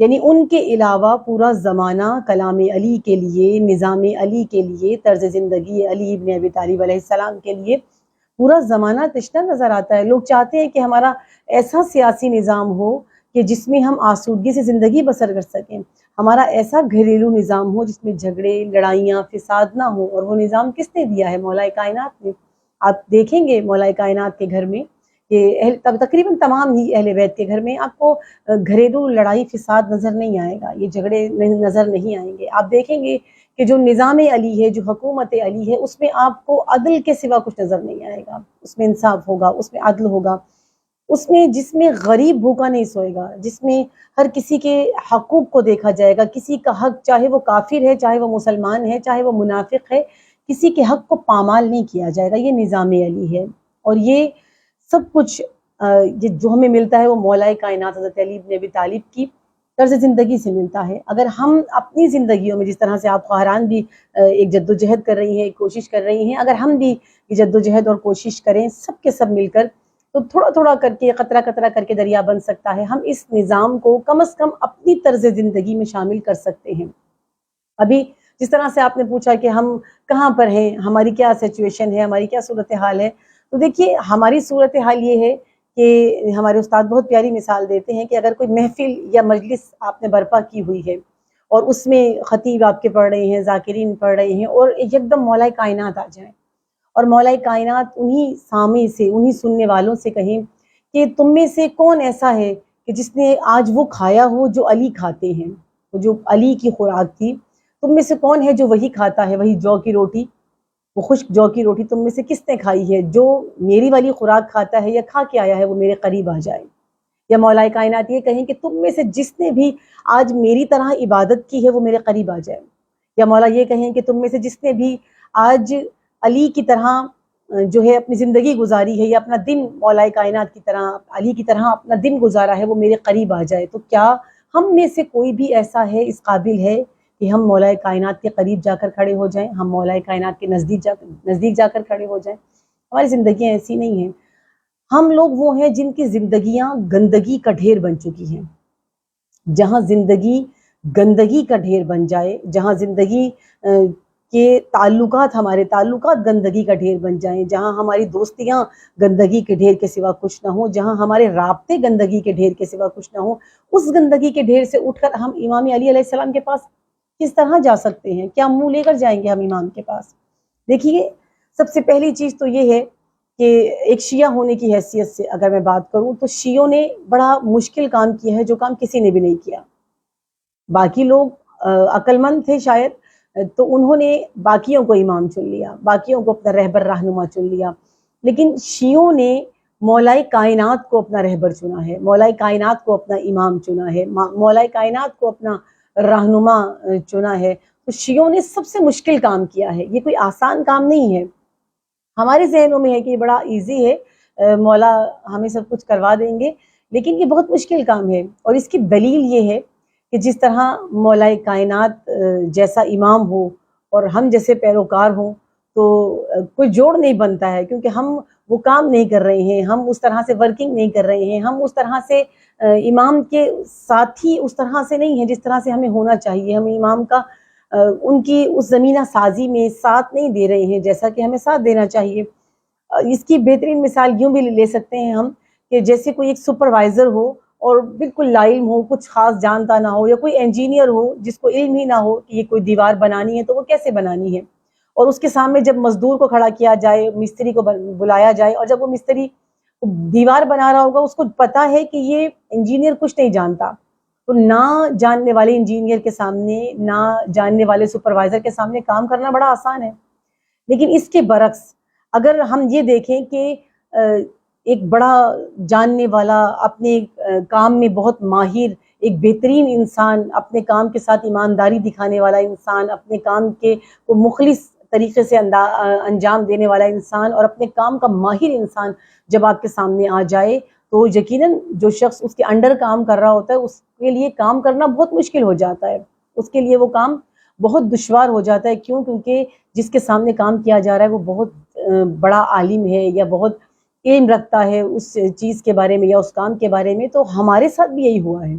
یعنی ان کے علاوہ پورا زمانہ کلام علی کے لیے، نظام علی کے لیے، طرز زندگی علی ابن ابی طالب علیہ السلام کے لیے پورا زمانہ تشنہ نظر آتا ہے۔ لوگ چاہتے ہیں کہ ہمارا ایسا سیاسی نظام ہو کہ جس میں ہم آسودگی سے زندگی بسر کر سکیں، ہمارا ایسا گھریلو نظام ہو جس میں جھگڑے، لڑائیاں، فساد نہ ہو۔ اور وہ نظام کس نے دیا ہے؟ مولا کائنات نے۔ آپ دیکھیں گے مولا کائنات کے گھر میں کہ تقریباً تمام ہی اہل بیت کے گھر میں آپ کو گھریلو لڑائی فساد نظر نہیں آئے گا، یہ جھگڑے نظر نہیں آئیں گے۔ آپ دیکھیں گے کہ جو نظام علی ہے، جو حکومت علی ہے، اس میں آپ کو عدل کے سوا کچھ نظر نہیں آئے گا۔ اس میں انصاف ہوگا، اس میں عدل ہوگا، اس میں جس میں غریب بھوکا نہیں سوئے گا، جس میں ہر کسی کے حقوق کو دیکھا جائے گا، کسی کا حق چاہے وہ کافر ہے، چاہے وہ مسلمان ہے، چاہے وہ منافق ہے، کسی کے حق کو پامال نہیں کیا جائے گا۔ یہ نظام علی ہے، اور یہ سب کچھ جو ہمیں ملتا ہے وہ مولا کائنات حضرت علی بن ابی طالب کی طرز زندگی سے ملتا ہے۔ اگر ہم اپنی زندگیوں میں، جس طرح سے آپ خواہران بھی ایک جد و جہد کر رہی ہیں، ایک کوشش کر رہی ہیں، اگر ہم بھی یہ جد و جہد اور کوشش کریں سب کے سب مل کر، تو تھوڑا تھوڑا کر کے، قطرہ قطرہ کر کے دریا بن سکتا ہے۔ ہم اس نظام کو کم از کم اپنی طرز زندگی میں شامل کر سکتے ہیں۔ ابھی جس طرح سے آپ نے پوچھا کہ ہم کہاں پر ہیں، ہماری کیا سچویشن ہے، ہماری کیا صورتحال ہے، تو دیکھیے ہماری صورتحال یہ ہے کہ ہمارے استاد بہت پیاری مثال دیتے ہیں کہ اگر کوئی محفل یا مجلس آپ نے برپا کی ہوئی ہے اور اس میں خطیب آپ کے پڑھ رہے ہیں، ذاکرین پڑھ رہے ہیں، اور یکدم مولا کائنات آ جائیں اور مولا کائنات انہی سامع سے، انہی سننے والوں سے کہیں کہ تم میں سے کون ایسا ہے کہ جس نے آج وہ کھایا ہو جو علی کھاتے ہیں، جو علی کی خوراک تھی، تم میں سے کون ہے جو وہی کھاتا ہے، وہی جو کی روٹی، وہ خشک جو کی روٹی تم میں سے کس نے کھائی ہے؟ جو میری والی خوراک کھاتا ہے یا کھا کے آیا ہے وہ میرے قریب آ جائے۔ یا مولا کائنات یہ کہیں کہ تم میں سے جس نے بھی آج میری طرح عبادت کی ہے وہ میرے قریب آ جائے۔ یا مولا یہ کہیں کہ تم میں سے جس نے بھی آج علی کی طرح جو ہے اپنی زندگی گزاری ہے، یا اپنا دن مولا کائنات کی طرح، علی کی طرح اپنا دن گزارا ہے، وہ میرے قریب آ جائے۔ تو کیا ہم میں سے کوئی بھی ایسا ہے، اس قابل ہے کہ ہم مولا کائنات کے قریب جا کر کھڑے ہو جائیں، ہم مولا کائنات کے نزدیک جا کر کھڑے ہو جائیں؟ ہماری زندگیاں ایسی نہیں ہیں۔ ہم لوگ وہ ہیں جن کی زندگیاں گندگی کا ڈھیر بن چکی ہیں۔ جہاں زندگی گندگی کا ڈھیر بن جائے، جہاں زندگی کے تعلقات، ہمارے تعلقات گندگی کا ڈھیر بن جائیں، جہاں ہماری دوستیاں گندگی کے ڈھیر کے سوا کچھ نہ ہوں، جہاں ہمارے رابطے گندگی کے ڈھیر کے سوا کچھ نہ ہوں، اس گندگی کے ڈھیر سے اٹھ کر ہم امام علی علیہ السلام کے پاس کس طرح جا سکتے ہیں؟ کیا منہ لے کر جائیں گے ہم امام کے پاس؟ دیکھیے، سب سے پہلی چیز تو یہ ہے کہ ایک شیعہ ہونے کی حیثیت سے اگر میں بات کروں تو شیعوں نے بڑا مشکل کام کیا ہے جو کام کسی نے بھی نہیں کیا۔ باقی لوگ عقل مند تھے شاید، تو انہوں نے باقیوں کو امام چن لیا، باقیوں کو اپنا رہبر رہنما چن لیا، لیکن شیعوں نے مولا کائنات کو اپنا رہبر چنا ہے، مولا کائنات کو اپنا امام چنا ہے، مولا کائنات کو اپنا رہنما چنا ہے۔ تو شیعوں نے سب سے مشکل کام کیا ہے، یہ کوئی آسان کام نہیں ہے۔ ہمارے ذہنوں میں ہے کہ یہ بڑا ایزی ہے، مولا ہمیں سب کچھ کروا دیں گے، لیکن یہ بہت مشکل کام ہے۔ اور اس کی دلیل یہ ہے کہ جس طرح مولا کائنات جیسا امام ہو اور ہم جیسے پیروکار ہوں تو کوئی جوڑ نہیں بنتا ہے، کیونکہ ہم وہ کام نہیں کر رہے ہیں، ہم اس طرح سے ورکنگ نہیں کر رہے ہیں، ہم اس طرح سے امام کے ساتھی اس طرح سے نہیں ہیں جس طرح سے ہمیں ہونا چاہیے، ہم امام کا ان کی اس زمینہ سازی میں ساتھ نہیں دے رہے ہیں جیسا کہ ہمیں ساتھ دینا چاہیے۔ اس کی بہترین مثال یوں بھی لے سکتے ہیں ہم کہ جیسے کوئی ایک سپروائزر ہو اور بالکل لا علم ہو، کچھ خاص جانتا نہ ہو، یا کوئی انجینئر ہو جس کو علم ہی نہ ہو کہ یہ کوئی دیوار بنانی ہے تو وہ کیسے بنانی ہے، اور اس کے سامنے جب مزدور کو کھڑا کیا جائے، مستری کو بلایا جائے، اور جب وہ مستری دیوار بنا رہا ہوگا اس کو پتا ہے کہ یہ انجینئر کچھ نہیں جانتا، تو نہ جاننے والے انجینئر کے سامنے، نہ جاننے والے سپروائزر کے سامنے کام کرنا بڑا آسان ہے۔ لیکن اس کے برعکس اگر ہم یہ دیکھیں کہ ایک بڑا جاننے والا، اپنے کام میں بہت ماہر، ایک بہترین انسان، اپنے کام کے ساتھ ایمانداری دکھانے والا انسان، اپنے کام کے کو مخلص طریقے سے انجام دینے والا انسان، اور اپنے کام کا ماہر انسان جب آپ کے سامنے آ جائے تو یقیناً جو شخص اس کے انڈر کام کر رہا ہوتا ہے اس کے لیے کام کرنا بہت مشکل ہو جاتا ہے، اس کے لیے وہ کام بہت دشوار ہو جاتا ہے۔ کیوں؟ کیونکہ جس کے سامنے کام کیا جا رہا ہے وہ بہت بڑا عالم ہے، یا بہت علم رکھتا ہے اس چیز کے بارے میں یا اس کام کے بارے میں۔ تو ہمارے ساتھ بھی یہی ہوا ہے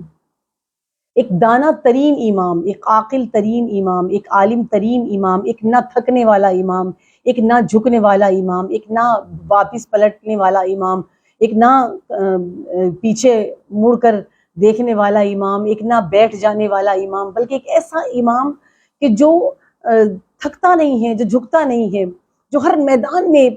ایک دانہ ترین امام، ایک عاقل ترین امام، ایک عالم ترین امام، ایک نہ تھکنے والا امام، ایک نہ جھکنے والا امام، ایک نہ واپس پلٹنے والا امام، ایک نہ پیچھے مڑ کر دیکھنے والا امام، ایک نہ بیٹھ جانے والا امام، بلکہ ایک ایسا امام کہ جو تھکتا نہیں ہے، جو جھکتا نہیں ہے، جو ہر میدان میں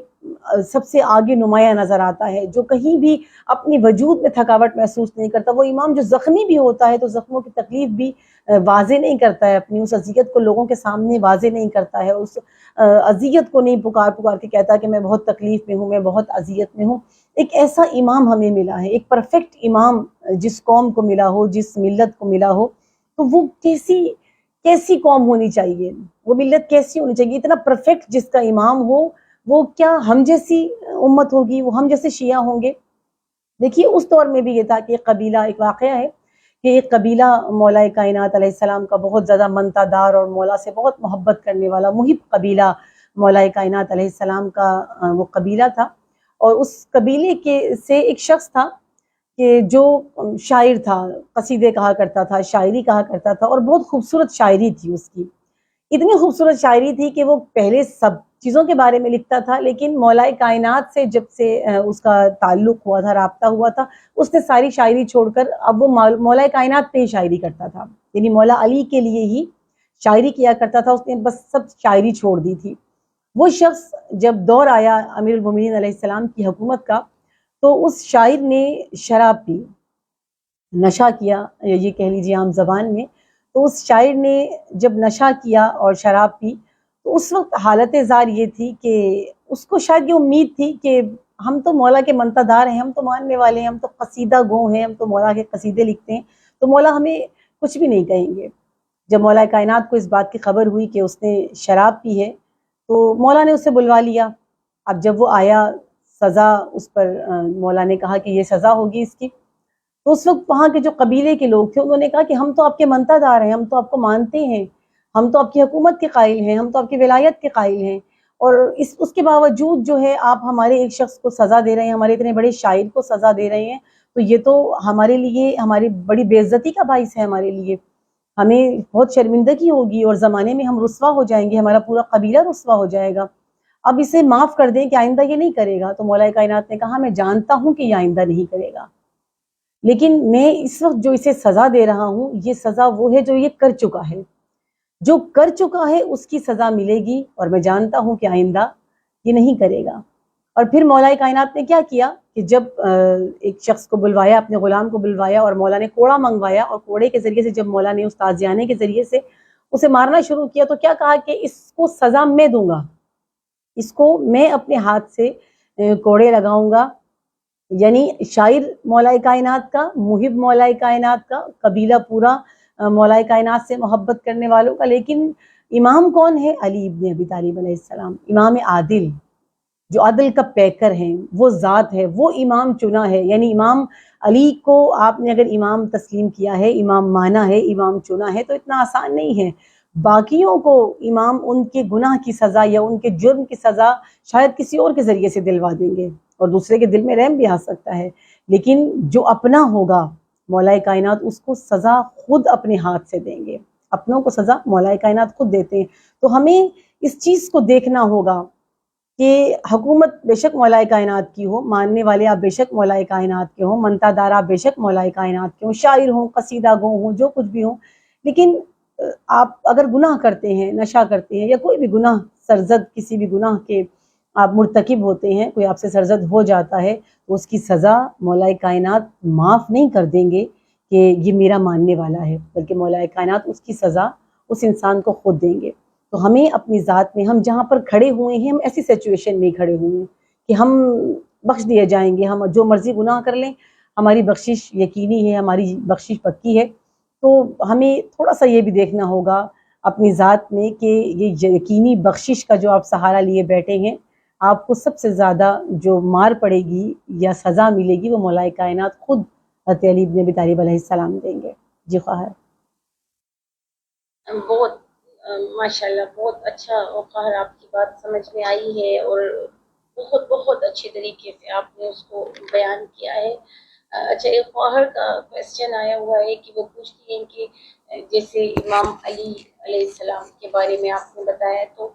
سب سے آگے نمایاں نظر آتا ہے، جو کہیں بھی اپنی وجود میں تھکاوٹ محسوس نہیں کرتا، وہ امام جو زخمی بھی ہوتا ہے تو زخموں کی تکلیف بھی واضح نہیں کرتا ہے، اپنی اس اذیت کو لوگوں کے سامنے واضح نہیں کرتا ہے، اس اذیت کو نہیں پکار کے کہتا کہ میں بہت تکلیف میں ہوں، میں بہت اذیت میں ہوں۔ ایک ایسا امام ہمیں ملا ہے، ایک پرفیکٹ امام جس قوم کو ملا ہو، جس ملت کو ملا ہو، تو وہ کیسی قوم ہونی چاہیے، وہ ملت کیسی ہونی چاہیے، اتنا پرفیکٹ جس کا امام ہو، وہ کیا ہم جیسی امت ہوگی، وہ ہم جیسے شیعہ ہوں گے۔ دیکھیے اس دور میں بھی یہ تھا کہ ایک قبیلہ، ایک واقعہ ہے کہ ایک قبیلہ مولا کائنات علیہ السلام کا بہت زیادہ منتا دار اور مولا سے بہت محبت کرنے والا محب قبیلہ مولا کائنات علیہ السلام کا وہ قبیلہ تھا، اور اس قبیلے کے سے ایک شخص تھا کہ جو شاعر تھا، قصیدے کہا کرتا تھا، شاعری کہا کرتا تھا، اور بہت خوبصورت شاعری تھی اس کی، اتنی خوبصورت شاعری تھی کہ وہ پہلے سب چیزوں کے بارے میں لکھتا تھا، لیکن مولا کائنات سے جب سے اس کا تعلق ہوا تھا، رابطہ ہوا تھا، اس نے ساری شاعری چھوڑ کر اب وہ مولا کائنات پہ ہی شاعری کرتا تھا، یعنی مولا علی کے لیے ہی شاعری کیا کرتا تھا، اس نے بس سب شاعری چھوڑ دی تھی۔ وہ شخص جب دور آیا امیر المومنین علیہ السلام کی حکومت کا، تو اس شاعر نے شراب پی، نشہ کیا، یہ کہہ لیجیے عام زبان میں۔ تو اس شاعر نے جب نشہ کیا اور شراب پی، تو اس وقت حالت زار یہ تھی کہ اس کو شاید یہ امید تھی کہ ہم تو مولا کے منتا دار ہیں، ہم تو ماننے والے ہیں، ہم تو قصیدہ گو ہیں، ہم تو مولا کے قصیدے لکھتے ہیں، تو مولا ہمیں کچھ بھی نہیں کہیں گے۔ جب مولا کائنات کو اس بات کی خبر ہوئی کہ اس نے شراب پی ہے، تو مولا نے اسے بلوا لیا۔ اب جب وہ آیا، سزا اس پر مولا نے کہا کہ یہ سزا ہوگی اس کی۔ تو اس وقت وہاں کے جو قبیلے کے لوگ تھے انہوں نے کہا کہ ہم تو آپ کے منتا دار ہیں، ہم تو آپ کو مانتے ہیں، ہم تو آپ کی حکومت کے قائل ہیں، ہم تو آپ کی ولایت کے قائل ہیں، اور اس کے باوجود جو ہے آپ ہمارے ایک شخص کو سزا دے رہے ہیں، ہمارے اتنے بڑے شاعر کو سزا دے رہے ہیں، تو یہ تو ہمارے لیے ہماری بڑی بے عزتی کا باعث ہے، ہمارے لیے ہمیں بہت شرمندگی ہوگی، اور زمانے میں ہم رسوا ہو جائیں گے، ہمارا پورا قبیلہ رسوا ہو جائے گا، اب اسے معاف کر دیں کہ آئندہ یہ نہیں کرے گا۔ تو مولا کائنات نے کہا میں جانتا ہوں کہ یہ آئندہ نہیں کرے گا، لیکن میں اس وقت جو اسے سزا دے رہا ہوں، یہ سزا وہ ہے جو یہ کر چکا ہے، جو کر چکا ہے اس کی سزا ملے گی، اور میں جانتا ہوں کہ آئندہ یہ نہیں کرے گا۔ اور پھر مولا کائنات نے کیا کیا کہ جب ایک شخص کو بلوایا، اپنے غلام کو بلوایا، اور مولا نے کوڑا منگوایا، اور کوڑے کے ذریعے سے جب مولا نے اس تازیانے کے ذریعے سے اسے مارنا شروع کیا، تو کیا کہا کہ اس کو سزا میں دوں گا، اس کو میں اپنے ہاتھ سے کوڑے لگاؤں گا، یعنی شاعر مولا کائنات کا، محب مولا کائنات کا، قبیلہ پورا مولا کائنات سے محبت کرنے والوں کا، لیکن امام کون ہے؟ علی ابن ابی طالب علیہ السلام، امام عادل، جو عدل کا پیکر ہیں، وہ ذات ہے، وہ امام چنا ہے، یعنی امام علی کو آپ نے اگر امام تسلیم کیا ہے، امام مانا ہے، امام چنا ہے، تو اتنا آسان نہیں ہے۔ باقیوں کو امام ان کے گناہ کی سزا یا ان کے جرم کی سزا شاید کسی اور کے ذریعے سے دلوا دیں گے، اور دوسرے کے دل میں رحم بھی آ سکتا ہے، لیکن جو اپنا ہوگا مولا کائنات اس کو سزا خود اپنے ہاتھ سے دیں گے، اپنوں کو سزا مولا کائنات خود دیتے ہیں۔ تو ہمیں اس چیز کو دیکھنا ہوگا کہ حکومت بے شک مولا کائنات کی ہو، ماننے والے آپ بے شک مولا کائنات کے ہوں، منتا دار آپ بے شک مولا کائنات کے ہوں، شاعر ہوں، قصیدہ گو ہوں، جو کچھ بھی ہوں، لیکن آپ اگر گناہ کرتے ہیں، نشہ کرتے ہیں، یا کوئی بھی گناہ سرزد، کسی بھی گناہ کے آپ مرتکب ہوتے ہیں، کوئی آپ سے سرزد ہو جاتا ہے، تو اس کی سزا مولا کائنات معاف نہیں کر دیں گے کہ یہ میرا ماننے والا ہے، بلکہ مولا کائنات اس کی سزا اس انسان کو خود دیں گے۔ تو ہمیں اپنی ذات میں، ہم جہاں پر کھڑے ہوئے ہیں، ہم ایسی سچویشن میں کھڑے ہوئے ہیں کہ ہم بخش دیے جائیں گے، ہم جو مرضی گناہ کر لیں، ہماری بخشش یقینی ہے، ہماری بخشش پکی ہے۔ تو ہمیں تھوڑا سا یہ بھی دیکھنا ہوگا اپنی ذات میں کہ یہ یقینی بخشش کا جو آپ سہارا لیے بیٹھے ہیں، آپ کو سب سے زیادہ جو مار پڑے گی یا سزا ملے گی وہ مولا کائنات خود حضرت علی بن ابی طالب علیہ السلام دیں گے۔ جی خواہر۔ بہت ماشاءاللہ بہت اچھا وقار آپ کی بات سمجھ میں آئی ہے، اور بہت بہت اچھے طریقے سے آپ نے اس کو بیان کیا ہے۔ اچھا، ایک خواہر کا کویسچن آیا ہوا ہے کہ وہ پوچھتی ہیں کہ جیسے امام علی علیہ السلام کے بارے میں آپ نے بتایا، تو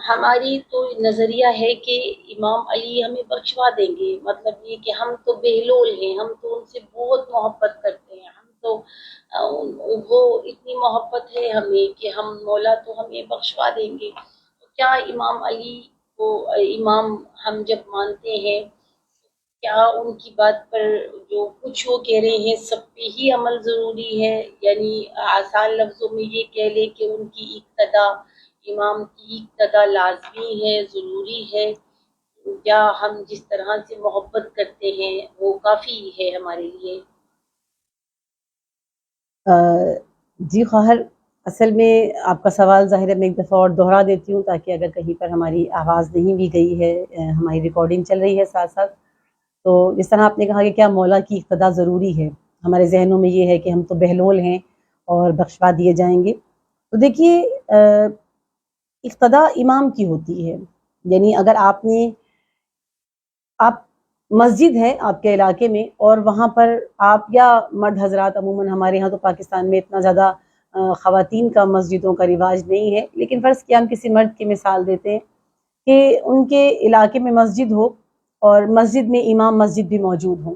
ہماری تو نظریہ ہے کہ امام علی ہمیں بخشوا دیں گے، مطلب یہ کہ ہم تو بہلول ہیں، ہم تو ان سے بہت محبت کرتے ہیں، ہم تو وہ اتنی محبت ہے ہمیں کہ ہم مولا تو ہمیں بخشوا دیں گے۔ تو کیا امام علی کو امام ہم جب مانتے ہیں، کیا ان کی بات پر جو کچھ وہ کہہ رہے ہیں سب پہ ہی عمل ضروری ہے؟ یعنی آسان لفظوں میں یہ کہہ لیں کہ ان کی اقتدا، امام کی اقتدا لازمی ہے، ضروری ہے، یا ہم جس طرح سے محبت کرتے ہیں وہ کافی ہے ہمارے لیے؟ جی خواہر، اصل میں آپ کا سوال ظاہر ہے میں ایک دفعہ اور دہرا دیتی ہوں تاکہ اگر کہیں پر ہماری آواز نہیں بھی گئی ہے، ہماری ریکارڈنگ چل رہی ہے ساتھ ساتھ، تو جس طرح آپ نے کہا کہ کیا مولا کی اقتدا ضروری ہے، ہمارے ذہنوں میں یہ ہے کہ ہم تو بہلول ہیں اور بخشوا دیے جائیں گے۔ تو دیکھیے، اقتدا امام کی ہوتی ہے، یعنی اگر آپ مسجد ہے آپ کے علاقے میں اور وہاں پر آپ یا مرد حضرات، عموماً ہمارے ہاں تو پاکستان میں اتنا زیادہ خواتین کا مسجدوں کا رواج نہیں ہے، لیکن فرض کیا ہم کسی مرد کی مثال دیتے ہیں کہ ان کے علاقے میں مسجد ہو اور مسجد میں امام مسجد بھی موجود ہوں،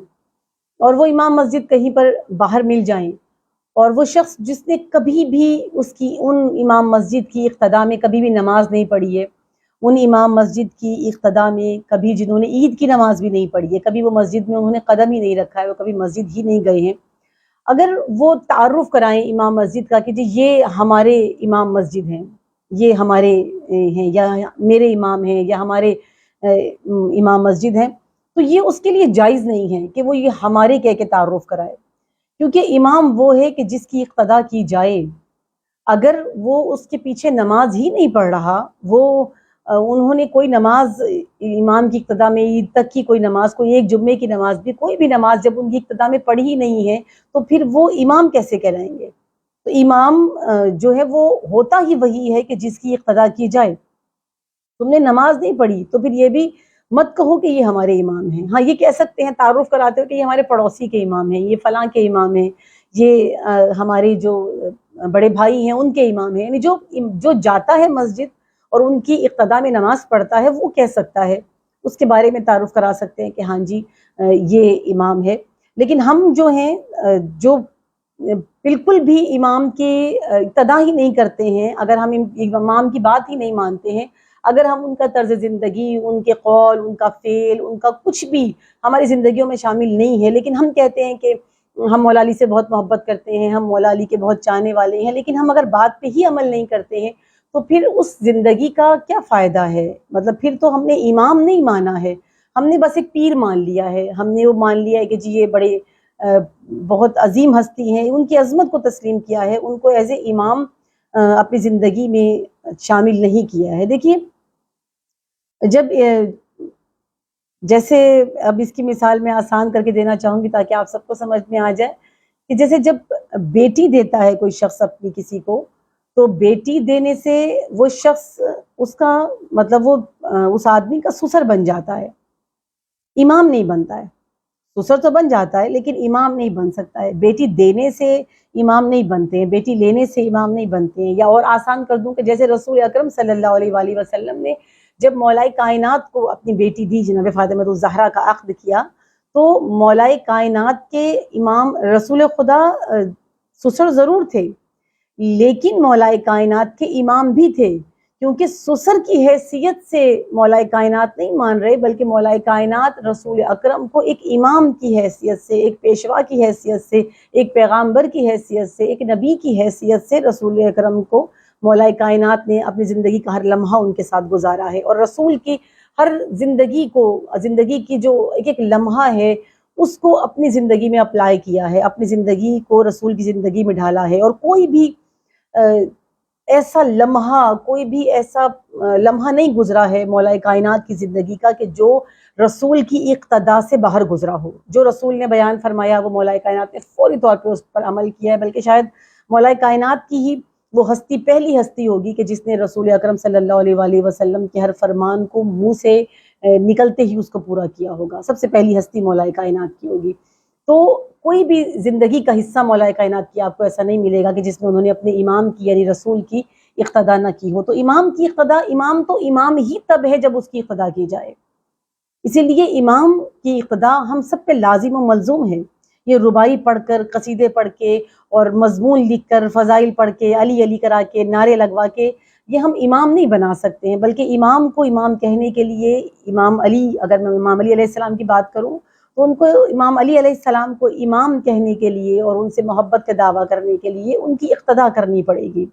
اور وہ امام مسجد کہیں پر باہر مل جائیں، اور وہ شخص جس نے کبھی بھی ان امام مسجد کی اقتدا میں کبھی بھی نماز نہیں پڑھی ہے، ان امام مسجد کی اقتدا میں کبھی جنہوں نے عید کی نماز بھی نہیں پڑھی ہے، کبھی وہ مسجد میں انہوں نے قدم ہی نہیں رکھا ہے، وہ کبھی مسجد ہی نہیں گئے ہیں، اگر وہ تعارف کرائیں امام مسجد کا کہ جی یہ ہمارے امام مسجد ہیں، یہ ہمارے ہیں، یا میرے امام ہیں، یا ہمارے امام مسجد ہیں، تو یہ اس کے لیے جائز نہیں ہے کہ وہ یہ ہمارے کہہ کے تعارف کرائے، کیونکہ امام وہ ہے کہ جس کی اقتدا کی جائے۔ اگر وہ اس کے پیچھے نماز ہی نہیں پڑھ رہا، انہوں نے کوئی نماز امام کی اقتدا میں، عید تک کی کوئی نماز، کوئی ایک جمعے کی نماز بھی، کوئی بھی نماز جب ان کی اقتدا میں پڑھی ہی نہیں ہے، تو پھر وہ امام کیسے کہلائیں گے؟ تو امام جو ہے وہ ہوتا ہی وہی ہے کہ جس کی اقتدا کی جائے۔ تم نے نماز نہیں پڑھی تو پھر یہ بھی مت کہو کہ یہ ہمارے امام ہیں، ہاں یہ کہہ سکتے ہیں، تعارف کراتے ہو کہ یہ ہمارے پڑوسی کے امام ہیں، یہ فلاں کے امام ہیں، یہ ہمارے جو بڑے بھائی ہیں ان کے امام ہیں، یعنی جو جاتا ہے مسجد اور ان کی اقتدا میں نماز پڑھتا ہے وہ کہہ سکتا ہے، اس کے بارے میں تعارف کرا سکتے ہیں کہ ہاں جی یہ امام ہے۔ لیکن ہم جو ہیں جو بالکل بھی امام کی اقتدا ہی نہیں کرتے ہیں، اگر ہم امام کی بات ہی نہیں مانتے ہیں، اگر ہم ان کا طرز زندگی، ان کے قول، ان کا فعل، ان کا کچھ بھی ہماری زندگیوں میں شامل نہیں ہے، لیکن ہم کہتے ہیں کہ ہم مولا علی سے بہت محبت کرتے ہیں، ہم مولا علی کے بہت چاہنے والے ہیں، لیکن ہم اگر بات پہ ہی عمل نہیں کرتے ہیں تو پھر اس زندگی کا کیا فائدہ ہے؟ مطلب پھر تو ہم نے امام نہیں مانا ہے، ہم نے بس ایک پیر مان لیا ہے، ہم نے وہ مان لیا ہے کہ جی یہ بڑے بہت عظیم ہستی ہیں، ان کی عظمت کو تسلیم کیا ہے، ان کو ایز اے امام اپنی زندگی میں شامل نہیں کیا ہے۔ دیکھیے، جب جیسے اب اس کی مثال میں آسان کر کے دینا چاہوں گی تاکہ آپ سب کو سمجھ میں آ جائے کہ جیسے جب بیٹی دیتا ہے کوئی شخص اپنی کسی کو، تو بیٹی دینے سے وہ شخص اس کا مطلب وہ اس آدمی کا سسر بن جاتا ہے، امام نہیں بنتا ہے۔ سسر تو بن جاتا ہے لیکن امام نہیں بن سکتا ہے۔ بیٹی دینے سے امام نہیں بنتے ہیں، بیٹی لینے سے امام نہیں بنتے ہیں۔ یا اور آسان کر دوں کہ جیسے رسول اکرم صلی اللہ علیہ وآلہ وسلم نے جب مولائے کائنات کو اپنی بیٹی دی، جناب فاطمہ الزہرا کا عقد کیا، تو مولائے کائنات کے امام رسول خدا سسر ضرور تھے، لیکن مولائے کائنات کے امام بھی تھے، کیونکہ سسر کی حیثیت سے مولائے کائنات نہیں مان رہے، بلکہ مولائے کائنات رسول اکرم کو ایک امام کی حیثیت سے، ایک پیشوا کی حیثیت سے، ایک پیغامبر کی حیثیت سے، ایک نبی کی حیثیت سے رسول اکرم کو مولائے کائنات نے اپنی زندگی کا ہر لمحہ ان کے ساتھ گزارا ہے، اور رسول کی ہر زندگی کی جو ایک ایک لمحہ ہے اس کو اپنی زندگی میں اپلائی کیا ہے، اپنی زندگی کو رسول کی زندگی میں ڈالا ہے، اور کوئی بھی ایسا لمحہ نہیں گزرا ہے مولائے کائنات کی زندگی کا کہ جو رسول کی اقتدا سے باہر گزرا ہو۔ جو رسول نے بیان فرمایا وہ مولائے کائنات نے فوری طور پہ اس پر عمل کیا ہے، بلکہ شاید مولائے کائنات کی ہی وہ پہلی ہستی ہوگی کہ جس نے رسول اکرم صلی اللہ علیہ وآلہ وسلم کے ہر فرمان کو منہ سے نکلتے ہی اس کو پورا کیا ہوگا. سب سے پہلی ہستی مولا کائنات کی ہوگی. تو کوئی بھی زندگی کا حصہ مولا کائنات کی آپ کو ایسا نہیں ملے گا کہ جس میں انہوں نے اپنے امام کی یعنی رسول کی اقتدا نہ کی ہو. تو امام کی اقتدا، امام تو امام ہی تب ہے جب اس کی اقتدا کی جائے. اسی لیے امام کی اقتدا ہم سب پہ لازم و ملزوم ہے. یہ ربائی پڑھ کر، قصیدے پڑھ کے اور مضمون لکھ کر، فضائل پڑھ کے، علی علی کرا کے، نعرے لگوا کے یہ ہم امام نہیں بنا سکتے ہیں. بلکہ امام کو امام کہنے کے لیے امام علی، اگر میں امام علی علیہ السلام کی بات کروں تو ان کو، امام علی علیہ السلام کو امام کہنے کے لیے اور ان سے محبت کا دعویٰ کرنے کے لیے ان کی اقتدا کرنی پڑے گی.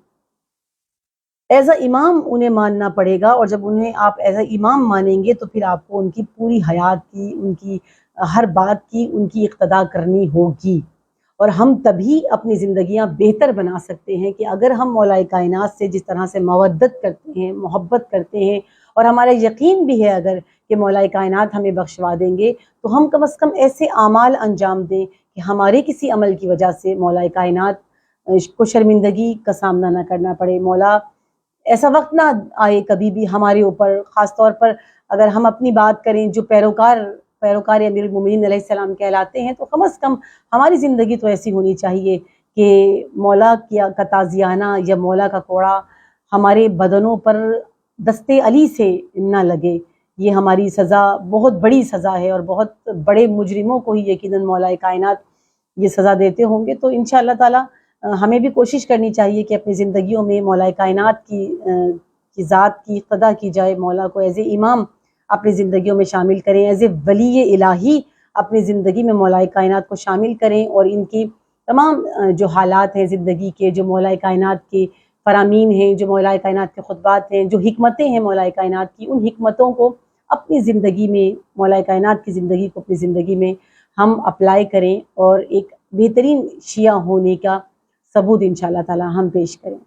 ایز اے امام انہیں ماننا پڑے گا. اور جب انہیں آپ ایز اے امام مانیں گے تو پھر آپ کو ان کی پوری حیات کی، ان کی ہر بات کی، ان کی اقتدا کرنی ہوگی. اور ہم تبھی اپنی زندگیاں بہتر بنا سکتے ہیں کہ اگر ہم مولا کائنات سے جس طرح سے مودت کرتے ہیں، محبت کرتے ہیں، اور ہمارا یقین بھی ہے اگر کہ مولا کائنات ہمیں بخشوا دیں گے تو ہم کم از کم ایسے اعمال انجام دیں کہ ہمارے کسی عمل کی وجہ سے مولا کائنات کو شرمندگی کا سامنا نہ کرنا پڑے. مولا ایسا وقت نہ آئے کبھی بھی ہمارے اوپر، خاص طور پر اگر ہم اپنی بات کریں جو پیروکار امیر المومنین علیہ السلام کہلاتے ہیں، تو کم از کم ہماری زندگی تو ایسی ہونی چاہیے کہ مولا کا تازیانہ یا مولا کا کوڑا ہمارے بدنوں پر دستے علی سے نہ لگے. یہ ہماری سزا بہت بڑی سزا ہے، اور بہت بڑے مجرموں کو ہی یقیناً مولا کائنات یہ سزا دیتے ہوں گے. تو انشاءاللہ تعالی ہمیں بھی کوشش کرنی چاہیے کہ اپنی زندگیوں میں مولا کائنات کی ذات کی اقتدا کی جائے. مولا کو ایز اے امام اپنی زندگیوں میں شامل کریں، ایز اے ولی الہی اپنی زندگی میں مولا کائنات کو شامل کریں، اور ان کی تمام جو حالات ہیں زندگی کے، جو مولا کائنات کے فرامین ہیں، جو مولا کائنات کے خطبات ہیں، جو حکمتیں ہیں مولا کائنات کی، ان حکمتوں کو اپنی زندگی میں، مولا کائنات کی زندگی کو اپنی زندگی میں ہم اپلائی کریں، اور ایک بہترین شیعہ ہونے کا ثبوت انشاءاللہ تعالی ہم پیش کریں.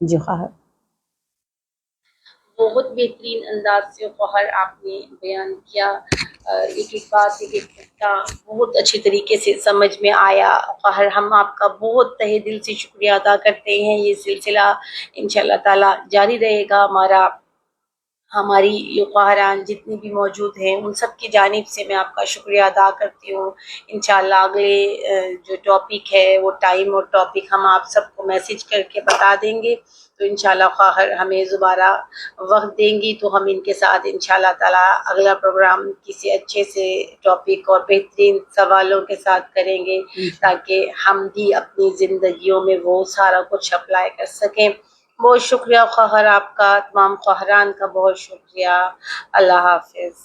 جی خواہر. بہت بہترین انداز سے فخر آپ نے بیان کیا. ایک ایک بات، ایک ایک نقطہ بہت اچھی طریقے سے سمجھ میں آیا. فخر، ہم آپ کا بہت تہہ دل سے شکریہ ادا کرتے ہیں. یہ سلسلہ انشاءاللہ تعالی جاری رہے گا. ہماری یہ خواہران جتنی بھی موجود ہیں ان سب کی جانب سے میں آپ کا شکریہ ادا کرتی ہوں. انشاءاللہ اگلے جو ٹاپک ہے وہ ٹائم اور ٹاپک ہم آپ سب کو میسج کر کے بتا دیں گے. تو انشاءاللہ خواہر ہمیں دوبارہ وقت دیں گی تو ہم ان کے ساتھ انشاءاللہ تعالی اگلا پروگرام کسی اچھے سے ٹاپک اور بہترین سوالوں کے ساتھ کریں گے، تاکہ ہم بھی اپنی زندگیوں میں وہ سارا کچھ اپلائی کر سکیں. بہت شکریہ خواہر آپ کا، تمام خواہران کا بہت شکریہ. اللہ حافظ.